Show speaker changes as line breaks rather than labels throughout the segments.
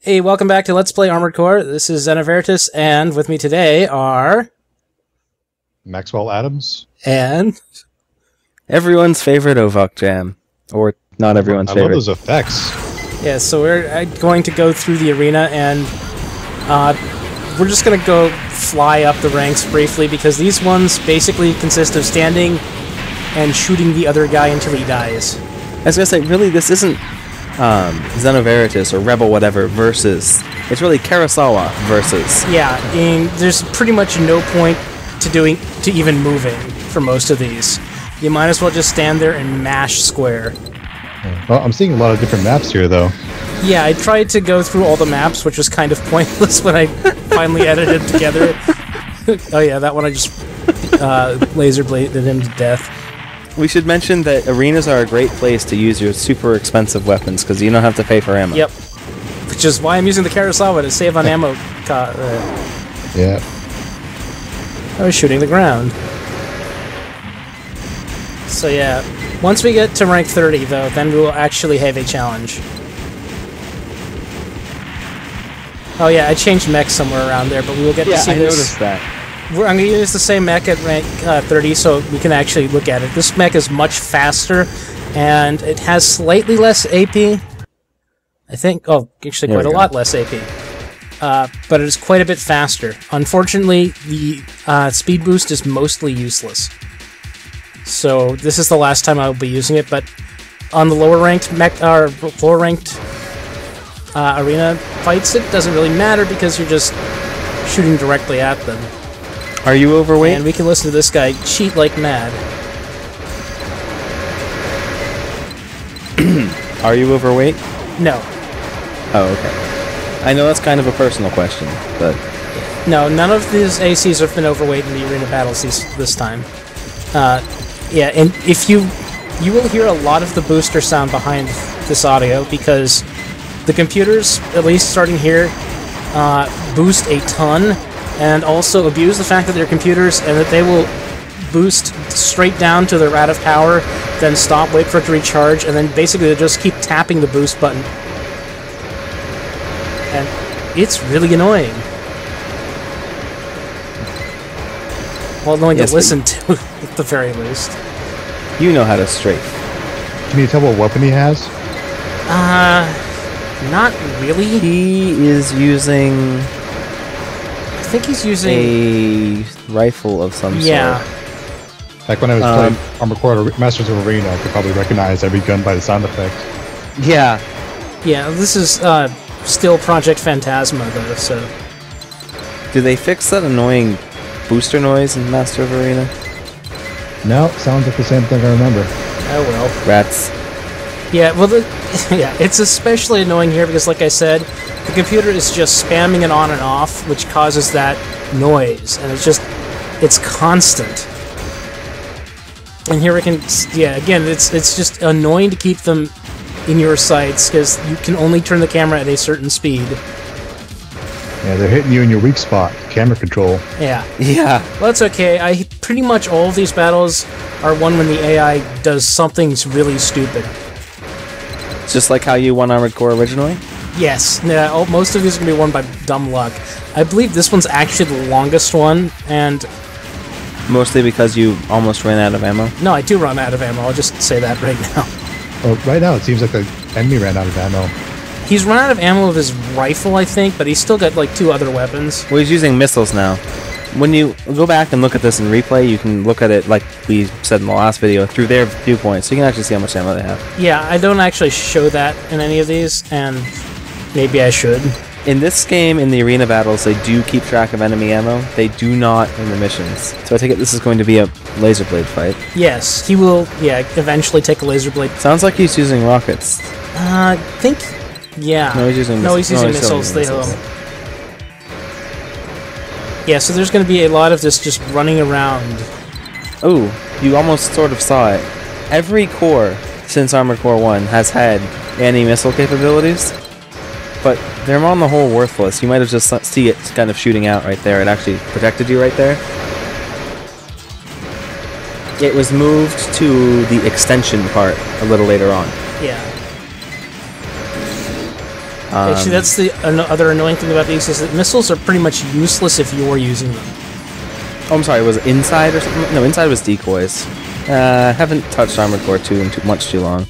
Hey, welcome back to Let's Play Armored Core. This is Xenaveritus, and with me today are...
Maxwell Adams.
And...
everyone's favorite Ovok Jam. Or not everyone's favorite.
I love those effects.
Yeah, so we're going to go through the arena, and we're just going to go fly up the ranks briefly, because these ones basically consist of standing and shooting the other guy until he dies.
I was going to say, really, this isn't Xenaveritus or Rebel whatever versus. It's really Kurosawa versus.
Yeah, and there's pretty much no point to even moving for most of these. You might as well just stand there and mash square.
Well, I'm seeing a lot of different maps here, though.
Yeah, I tried to go through all the maps, which was kind of pointless when I finally edited it together. Oh yeah, that one I just laser bladed him to death.
We should mention that arenas are a great place to use your super expensive weapons, because you don't have to pay for ammo.
Yep. Which is why I'm using the Kurosawa to save on ammo.
Yeah.
I was shooting the ground. So yeah, once we get to rank 30, though, then we will actually have a challenge. Oh yeah, I changed mech somewhere around there, but we will get to see
I
this.
noticed that.
I'm going to use the same mech at rank 30 so we can actually look at it. This mech is much faster, and it has slightly less AP. I think, oh, actually quite a lot less AP. But it is quite a bit faster. Unfortunately, the speed boost is mostly useless. So this is the last time I will be using it, but on the lower ranked arena fights, it doesn't really matter because you're just shooting directly at them.
Are you overweight?
And we can listen to this guy cheat like mad.
Are you overweight?
No.
Oh, okay. I know that's kind of a personal question, but...
No, none of these ACs have been overweight in the arena battles this time. Yeah, and if you will hear a lot of the booster sound behind this audio, because the computers, at least starting here, boost a ton, and also abuse the fact that they're computers and that they will boost straight down to the rate of power, then stop, wait for it to recharge, and then basically they just keep tapping the boost button. And it's really annoying. Well, annoying to listen to, at the very least.
You know how to strafe.
Can you tell what weapon he has?
Not really.
He is using...
I think he's using
a rifle of some sort.
Like when I was playing Armored Core Masters of Arena, I could probably recognize every gun by the sound effect.
Yeah.
Yeah, this is still Project Phantasma, though, so...
Do they fix that annoying booster noise in Master of Arena?
No, sounds like the same thing I remember.
Oh well.
Rats.
Yeah, well, yeah, it's especially annoying here because, like I said, the computer is just spamming it on and off, which causes that noise, and it's constant. And here we can, yeah, again, it's just annoying to keep them in your sights because you can only turn the camera at a certain speed.
Yeah, they're hitting you in your weak spot, camera control.
Yeah.
Yeah.
Well, that's okay. Pretty much all of these battles are won when the AI does something really stupid.
Just like how you won Armored Core originally?
Yes. Yeah, most of these are going to be won by dumb luck. I believe this one's actually the longest one, and...
Mostly because you almost ran out of ammo?
No, I do run out of ammo. I'll just say that right now.
Oh, right now it seems like the enemy ran out of ammo.
He's run out of ammo of his rifle, I think, but he's still got, like, 2 other weapons.
Well, he's using missiles now. When you go back and look at this in replay, you can look at it, like we said in the last video, through their viewpoint, so you can actually see how much ammo they have.
Yeah, I don't actually show that in any of these, and maybe I should.
In this game, in the arena battles, they do keep track of enemy ammo. They do not in the missions. So I take it this is going to be a laser blade fight.
Yes, he will, yeah, eventually take a laser blade.
Sounds like he's using rockets.
I think... Yeah.
No, he's using missiles.
No, he's using missiles. Yeah, so there's going to be a lot of this just running around.
Oh, you almost sort of saw it. Every core since Armored Core 1 has had anti-missile capabilities, but they're on the whole worthless. You might have just see it kind of shooting out right there. It actually protected you right there. It was moved to the extension part a little later on.
Yeah. Actually, that's the other annoying thing about these is that missiles are pretty much useless if you're using them.
Oh, I'm sorry, was it inside or something? No, inside was decoys. Haven't touched Armored Core 2 in much too long.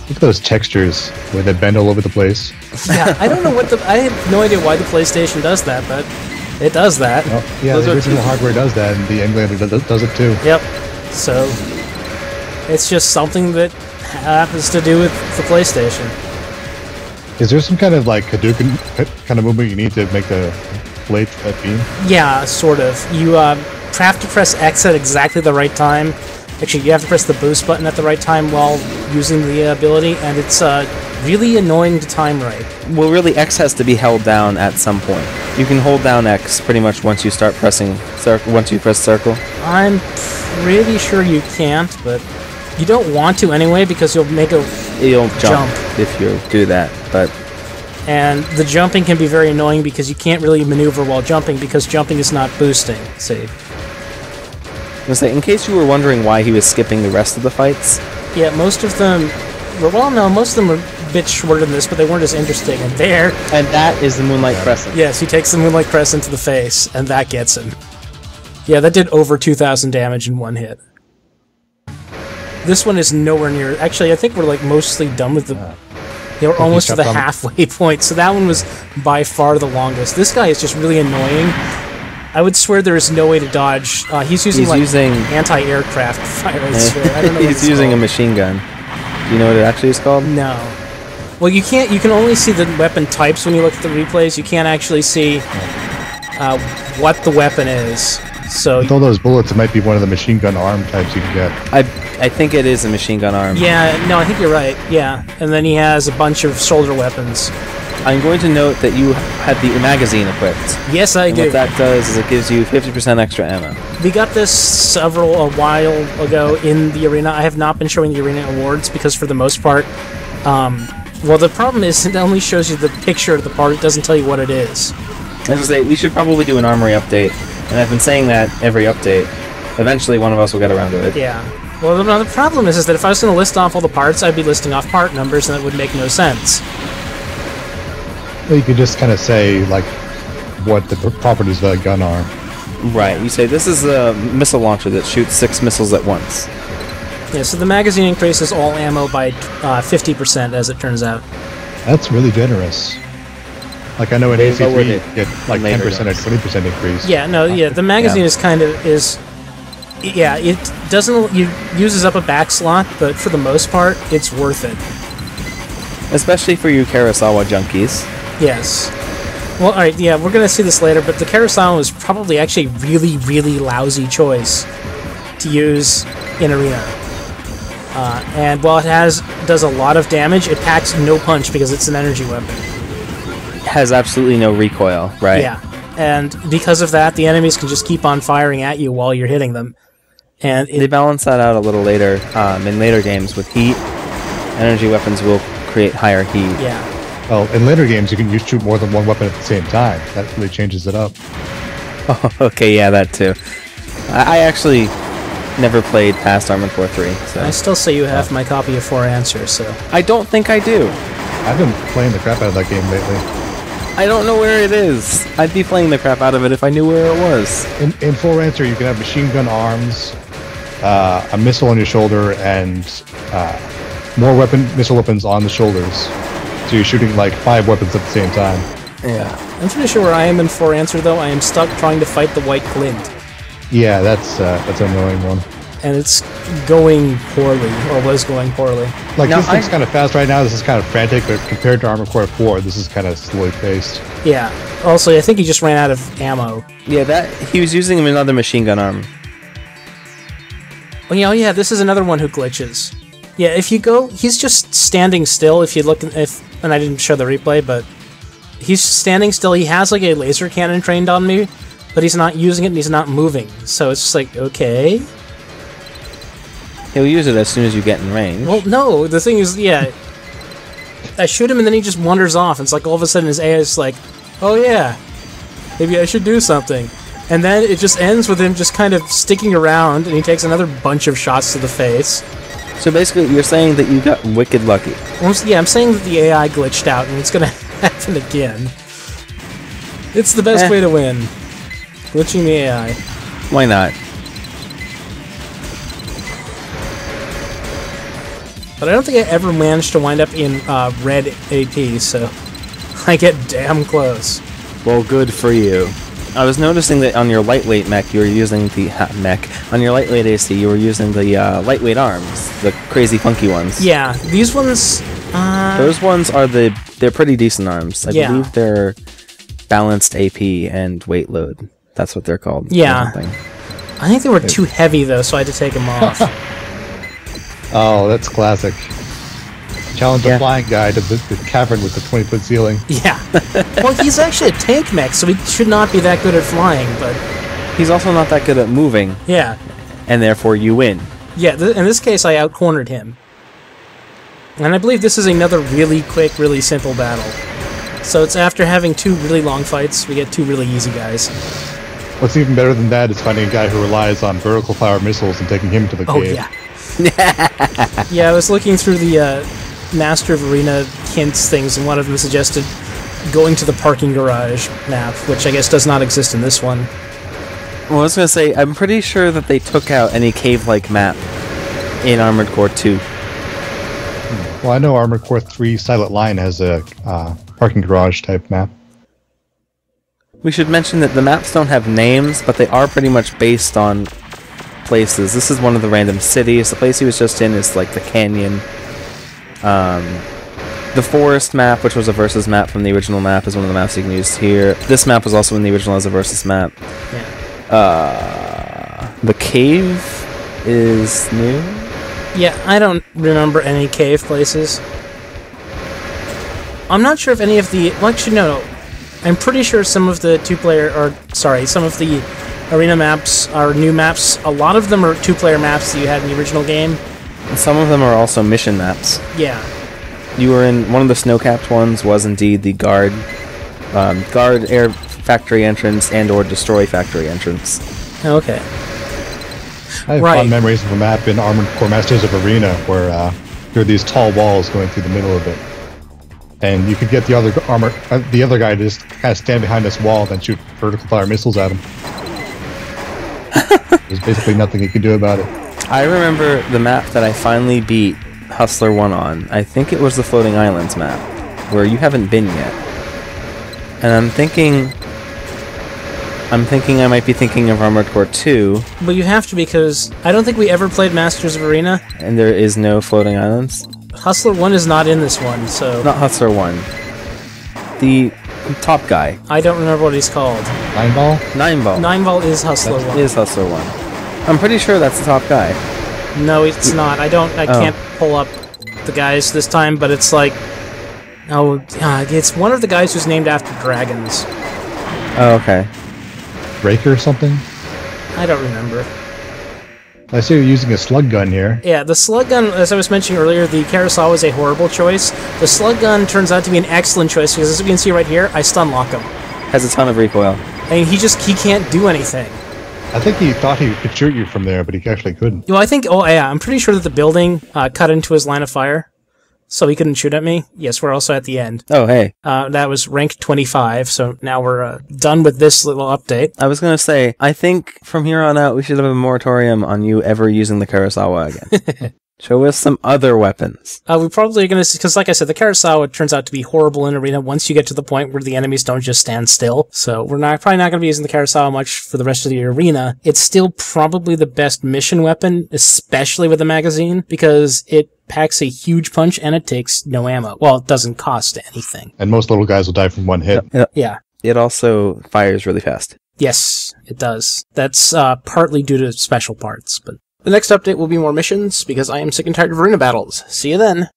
Look at those textures where they bend all over the place.
Yeah, I don't know what I have no idea why the PlayStation does that, but it does that.
Oh, yeah, the original hardware does that, and the emulator does it too.
Yep. So it's just something that happens to do with the PlayStation.
Is there some kind of like Hadouken kind of movement you need to make the blade beam?
Yeah, sort of. You have to press X at exactly the right time. Actually, you have to press the boost button at the right time while using the ability, and it's really annoying to time right.
Well, really, X has to be held down at some point. You can hold down X pretty much once you start pressing circle. Once you press circle.
I'm pretty sure you can't, but you don't want to anyway because you'll make
you'll jump if you do that. But
and the jumping can be very annoying because you can't really maneuver while jumping because jumping is not boosting. See.
I was saying, in case you were wondering why he was skipping the rest of the fights.
Yeah, most of them were, well, no, most of them were a bit shorter than this, but they weren't as interesting. And
that is the Moonlight Crescent.
Yes, he takes the Moonlight Crescent to the face, and that gets him. Yeah, that did over 2,000 damage in one hit. This one is nowhere near. Actually, I think we're like mostly done with the. They were almost to the halfway point, so that one was by far the longest. This guy is just really annoying. I would swear there is no way to dodge. He's using anti-aircraft fire. I swear. I don't know what
he's using a machine gun. Do you know what it actually is called?
No. Well, you can't. You can only see the weapon types when you look at the replays. You can't actually see what the weapon is. So
with all those bullets, it might be one of the machine gun arm types you can get.
I think it is a machine gun arm.
Yeah. No, I think you're right. Yeah. And then he has a bunch of shoulder weapons.
I'm going to note that you had the magazine equipped.
Yes, I do.
What that does is it gives you 50% extra ammo.
We got this a while ago in the arena. I have not been showing the arena awards because for the most part, well, the problem is it only shows you the picture of the part. It doesn't tell you what it is.
As I say, we should probably do an armory update, and I've been saying that every update. Eventually, one of us will get around to it.
Yeah. Well, the problem is that if I was going to list off all the parts, I'd be listing off part numbers, and that would make no sense.
Well, you could just kind of say, like, what the properties of the gun are.
Right. You say, this is a missile launcher that shoots 6 missiles at once.
Yeah, so the magazine increases all ammo by 50%, as it turns out.
That's really generous. Like, I know in AC3 you get, like, 10% or 20% increase.
Yeah, no, yeah, the magazine is kind of, yeah, it doesn't, it uses up a back slot, but for the most part, it's worth it.
Especially for you Kurosawa junkies.
Yes. Well, alright, yeah, we're going to see this later, but the Kurosawa was probably actually a really, really lousy choice to use in Arena. And while it does a lot of damage, it packs no punch because it's an energy weapon.
It has absolutely no recoil, right?
Yeah. And because of that, the enemies can just keep on firing at you while you're hitting them. And
they balance that out a little later, in later games with heat. Energy weapons will create higher heat.
Yeah.
Well, in later games, you can shoot more than one weapon at the same time. That really changes it up.
Oh, okay, yeah, that too. I actually never played past Armored Core 3. So.
I still say you have my copy of 4 Answers, so...
I don't think I do.
I've been playing the crap out of that game lately.
I don't know where it is. I'd be playing the crap out of it if I knew where it was.
In 4 Answer, you can have machine gun arms, a missile on your shoulder, and more missile weapons on the shoulders. So you're shooting like 5 weapons at the same time.
Yeah. I'm pretty sure where I am in 4 Answer, though, I am stuck trying to fight the White Glint.
Yeah, that's an annoying one.
And it's going poorly, or was going poorly.
Like, now, this thing's kind of fast right now, this is kind of frantic, but compared to Armored Core 4, this is kind of slowly paced.
Yeah. Also, I think he just ran out of ammo.
Yeah, he was using another machine gun arm.
Oh yeah, this is another one who glitches. Yeah, if you go, he's just standing still. If you look, and I didn't show the replay, but he's standing still. He has like a laser cannon trained on me, but he's not using it and he's not moving. So it's just like, okay.
He'll use it as soon as you get in range.
Well, no, the thing is, yeah, I shoot him and then he just wanders off. It's like all of a sudden his AI is like, oh yeah, maybe I should do something. And then it just ends with him just kind of sticking around, and he takes another bunch of shots to the face.
So basically, you're saying that you got wicked lucky.
Well, yeah, I'm saying that the AI glitched out, and it's gonna happen again. It's the best way to win. Glitching the AI.
Why not?
But I don't think I ever managed to wind up in red AP, so I get damn close.
Well, good for you. I was noticing that on your lightweight mech, you were using the on your lightweight AC, you were using the lightweight arms, the crazy funky ones.
Yeah, these ones.
Those ones are they're pretty decent arms. I believe they're balanced AP and weight load. That's what they're called.
Yeah. I think they were too heavy though, so I had to take them off.
Oh, that's classic. Challenge a flying guy to the cavern with the 20-foot ceiling.
Yeah. Well, he's actually a tank mech, so he should not be that good at flying, but...
He's also not that good at moving.
Yeah.
And therefore you win.
Yeah, in this case I out-cornered him. And I believe this is another really quick, really simple battle. So it's after having 2 really long fights, we get 2 really easy guys.
What's even better than that is finding a guy who relies on vertical fire missiles and taking him to the cave.
Oh, yeah. Yeah, I was looking through the Master of Arena hints things, and one of them suggested going to the parking garage map, which I guess does not exist in this one.
Well, I was going to say, I'm pretty sure that they took out any cave-like map in Armored Core 2.
Well, I know Armored Core 3 Silent Line has a parking garage type map.
We should mention that the maps don't have names, but they are pretty much based on places. This is one of the random cities. The place he was just in is like the canyon. The forest map, which was a versus map from the original map, is one of the maps you can use here. This map was also in the original as a versus map.
Yeah.
The cave is new?
Yeah, I don't remember any cave places. I'm not sure if any of the... Well, actually, no. I'm pretty sure some of the some of the arena maps are new maps. A lot of them are 2-player maps that you had in the original game.
And some of them are also mission maps.
Yeah.
You were in... One of the snow-capped ones was indeed the guard air factory entrance and or destroy factory entrance.
Okay.
I have fond memories of a map in Armored Core Masters of Arena where there are these tall walls going through the middle of it. And you could get the other guy to just kind of stand behind this wall and then shoot vertical fire missiles at him. There's basically nothing you can do about it.
I remember the map that I finally beat Hustler 1 on. I think it was the Floating Islands map, where you haven't been yet. And I'm thinking I might be thinking of Armored Core 2.
But you have to, because I don't think we ever played Masters of Arena.
And there is no Floating Islands?
Hustler 1 is not in this one, so...
Not Hustler 1. The top guy.
I don't remember what he's called.
Nineball?
Nineball.
Nineball is Hustler 1.
Is Hustler 1. I'm pretty sure that's the top guy.
No, it's not. I can't pull up the guys this time, but it's like... Oh, it's one of the guys who's named after dragons.
Oh, okay.
Raker or something?
I don't remember.
I see you're using a slug gun here.
Yeah, the slug gun, as I was mentioning earlier, the Carousel is a horrible choice. The slug gun turns out to be an excellent choice, because as you can see right here, I stun lock him.
Has a ton of recoil.
I mean, he can't do anything.
I think he thought he could shoot you from there, but he actually couldn't.
Well, I'm pretty sure that the building cut into his line of fire, so he couldn't shoot at me. Yes, we're also at the end.
Oh, hey.
That was rank 25, so now we're done with this little update.
I was going to say, I think from here on out we should have a moratorium on you ever using the Kurosawa again. Show us some other weapons.
We probably are going to... Because like I said, the Kurosawa turns out to be horrible in Arena once you get to the point where the enemies don't just stand still. So we're probably not going to be using the Kurosawa much for the rest of the Arena. It's still probably the best mission weapon, especially with the magazine, because it packs a huge punch and it takes no ammo. Well, it doesn't cost anything.
And most little guys will die from one hit.
Yeah.
It also fires really fast.
Yes, it does. That's partly due to special parts, but... The next update will be more missions, because I am sick and tired of arena battles. See you then!